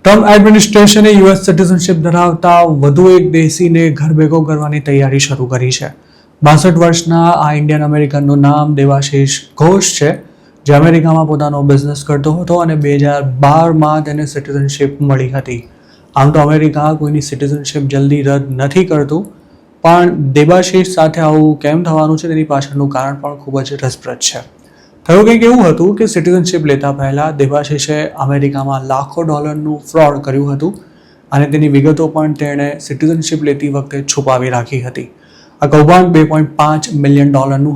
Trump એડમિનિસ્ટ્રેશને US citizenship ધરાવતા વધુ એક દેશીને ઘર ભેગો કરવાની તૈયારી શરૂ કરી છે. 62 વર્ષના આ ઇન્ડિયન અમેરિકનનું નામ દેવાશિષ ઘોષ છે, જે અમેરિકામાં પોતાનો બિઝનેસ કરતો હતો અને 2012માં તેને સિટીઝનશિપ મળી હતી. આમ તો અમેરિકા કોઈની સિટીઝનશિપ જલ્દી રદ નથી કરતું, પણ દેવાશિષ સાથે આવું કેમ થવાનું છે તેની પાછળનું કારણ પણ ખૂબ જ રસપ્રદ છે. થયું કંઈક એવું હતું કે સિટીઝનશિપ લેતા પહેલા દેવાશિષે અમેરિકામાં લાખો ડોલરનું ફ્રોડ કર્યું હતું અને તેની વિગતો પણ તેણે સિટીઝનશિપ લેતી વખતે છુપાવી રાખી હતી. આ કૌભાંડ $2.5 મિલિયન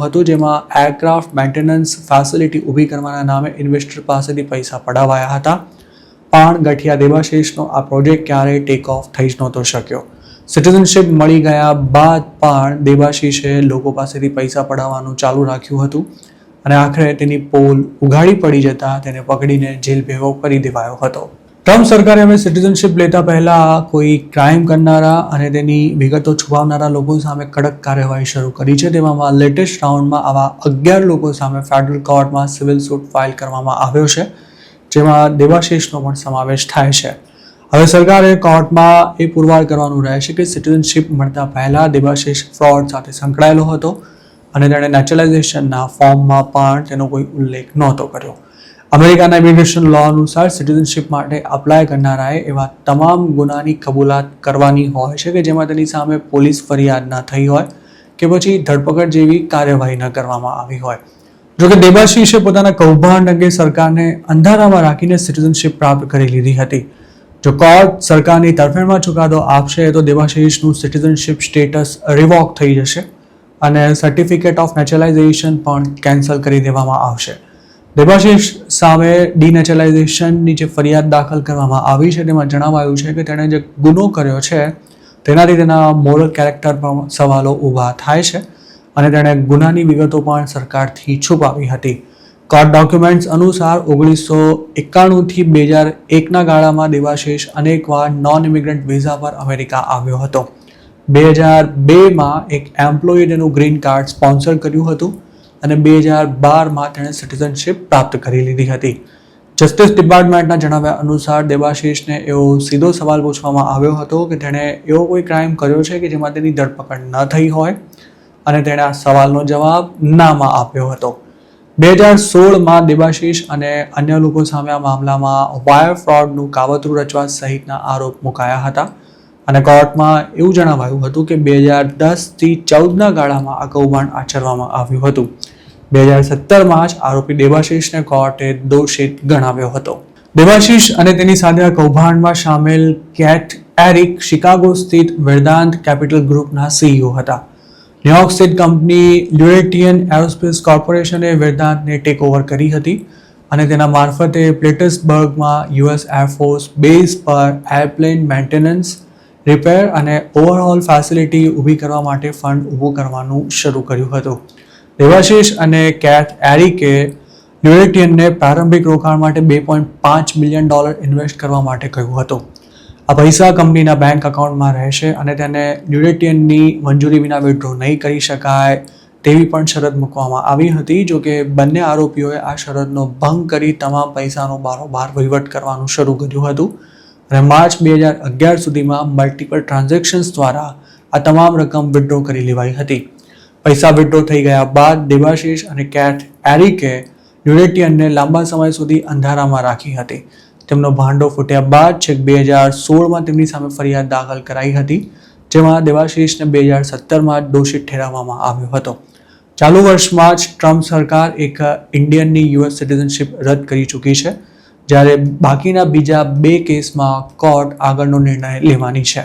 હતું, જેમાં એરક્રાફ્ટ મેન્ટેનન્સ ફેસિલિટી ઊભી કરવાના નામે ઇન્વેસ્ટર પાસેથી પૈસા પડાવાયા હતા. પણ ગઠિયા દેવાશિષનો આ પ્રોજેક્ટ ક્યારેય ટેક ઓફ થઈ જ નહોતો શક્યો. સિટીઝનશિપ મળી ગયા બાદ પણ દેવાશિષે લોકો પાસેથી પૈસા પડાવવાનું ચાલુ રાખ્યું હતું અને આખરે તેની પોલ ઉઘાડી પડી જતા તેને પકડીને જેલ ભેગો કરી દેવાયો હતો. ટ્રમ્પ સરકારે હવે સિટીઝનશિપ લેતા પહેલા કોઈ ક્રાઇમ કરનારા અને તેની વિગતો છુપાવનારા લોકો સામે કડક કાર્યવાહી શરૂ કરી છે. તેમાં લેટેસ્ટ રાઉન્ડમાં આવા 11 લોકો સામે ફેડરલ કોર્ટમાં સિવિલ સૂટ ફાઇલ કરવામાં આવ્યો છે, જેમાં દેવાશિષનો પણ સમાવેશ થાય છે. હવે સરકારે કોર્ટમાં એ પુરવાર કરવાનું રહેશે કે સિટીઝનશિપ મળતા પહેલા દેવાશિષ ફ્રોડ સાથે સંકળાયેલો હતો અને તેણે નેચરલાઇઝેશનના ફોર્મમાં પણ તેનો કોઈ ઉલ્લેખ નહોતો કર્યો. અમેરિકાના ઇમિગ્રેશન લો અનુસાર સિટીઝનશિપ માટે અપ્લાય કરનારાએ એવા તમામ ગુનાની કબૂલાત કરવાની હોય છે કે જેમાં તેની સામે પોલીસ ફરિયાદ ન થઈ હોય કે પછી ધરપકડ જેવી કાર્યવાહી ન કરવામાં આવી હોય. જોકે દેવાશિષે પોતાના કૌભાંડ અંગે સરકારને અંધારામાં રાખીને સિટીઝનશિપ પ્રાપ્ત કરી લીધી હતી. જો કોર્ટ સરકારની તરફેણમાં ચુકાદો આપશે તો દેવાશિષનું સિટીઝનશિપ સ્ટેટસ રિવોક થઈ જશે અને સર્ટિફિકેટ ઓફ નેચરલાઇઝેશન પણ કેન્સલ કરી દેવામાં આવશે. દેવાશિષ સામે ડીનેચરલાઇઝેશનની જે ફરિયાદ દાખલ કરવામાં આવી છે તેમાં જણાવાયું છે કે તેણે જે ગુનો કર્યો છે તેનાથી તેના મોરલ કેરેક્ટર પર સવાલો ઊભા થાય છે અને તેણે ગુનાની વિગતો પણ સરકારથી છુપાવી હતી. કોર્ટ ડોક્યુમેન્ટ્સ અનુસાર 1991થી 2001ના ગાળામાં દેવાશિષ અનેકવાર નોન ઇમિગ્રન્ટ વિઝા પર અમેરિકા આવ્યો હતો. 2002માં એક એમ્પ્લોયે તેનું ગ્રીન કાર્ડ સ્પોન્સર કર્યું હતું અને 2012માં તેણે સિટીઝનશિપ પ્રાપ્ત કરી લીધી હતી. જસ્ટિસ ડિપાર્ટમેન્ટના જણાવ્યા અનુસાર દેવાશિષને એવો સીધો સવાલ પૂછવામાં આવ્યો હતો કે તેણે એવો કોઈ ક્રાઇમ કર્યો છે કે જેમાં તેની ધરપકડ ન થઈ હોય અને તેણે આ સવાલનો જવાબ નામાં આપ્યો હતો. 2016માં દેવાશિષ અને અન્ય લોકો સામે આ મામલામાં વાયર ફ્રોડનું કાવતરું રચવા સહિતના આરોપ મુકાયા હતા અને કોર્ટમાં એવું જણાવાયું હતું કે 2010થી 14ના ગાળામાં આ કૌભાંડ આચરવામાં આવ્યું હતું. 2017માં જ આરોપી દેવાશિષને કોર્ટે દોષિત ગણાવ્યો હતો. દેવાશિષ અને તેની સાથે આ કૌભાંડમાં સામેલ કેટ એરિક શિકાગો સ્થિત વેદાંત કેપિટલ ગ્રુપના CEO હતા. ન્યુયોર્ક સ્થિત કંપની લ્યુરેટિયન એરોસ્પેસ કોર્પોરેશને વેદાંતને ટેક ઓવર કરી હતી અને તેના મારફતે પ્લેટસબર્ગમાં US એરફોર્સ બેઝ પર એરપ્લેન મેન્ટેનન્સ, રિપેર અને ઓવરહોલ ફેસિલિટી ઊભી કરવા માટે ફંડ ઊભું કરવાનું શરૂ કર્યું હતું. દેવાશિષ અને કેટ એરિકે લ્યુરેટિયનને પ્રારંભિક રોકાણ માટે $2.5 મિલિયન ઇન્વેસ્ટ કરવા માટે કહ્યું હતું. આ પૈસા કંપનીના બેંક એકાઉન્ટમાં રહેશે અને તેને લ્યુરેટિયનની મંજૂરી વિના વિડ્રો નહીં કરી શકાય તેવી પણ શરત મૂકવામાં આવી હતી. જોકે બંને આરોપીઓએ આ શરતનો ભંગ કરી તમામ પૈસાનો બારોબાર વહીવટ કરવાનું શરૂ કર્યું હતું અને માર્ચ 2011 સુધીમાં મલ્ટિપલ ટ્રાન્ઝેક્શન્સ દ્વારા આ તમામ રકમ વિડ્રો કરી લેવાઈ હતી. પૈસા વિડ્રો થઈ ગયા બાદ દેવાશિષ અને કેટ એરિકે લ્યુરેટિયનને લાંબા સમય સુધી અંધારામાં રાખી હતી. તેમનો ભાંડો ફૂટ્યા બાદ છેક 2016માં તેમની સામે ફરિયાદ દાખલ કરાઈ હતી, જેમાં દેવાશિષને 2017માં દોષિત ઠેરવવામાં આવ્યો હતો. ચાલુ વર્ષમાં જ ટ્રમ્પ સરકાર એક ઇન્ડિયનની US સિટીઝનશિપ રદ કરી ચૂકી છે, જ્યારે બાકીના બીજા 2 કેસમાં કોર્ટ આગળનો નિર્ણય લેવાની છે.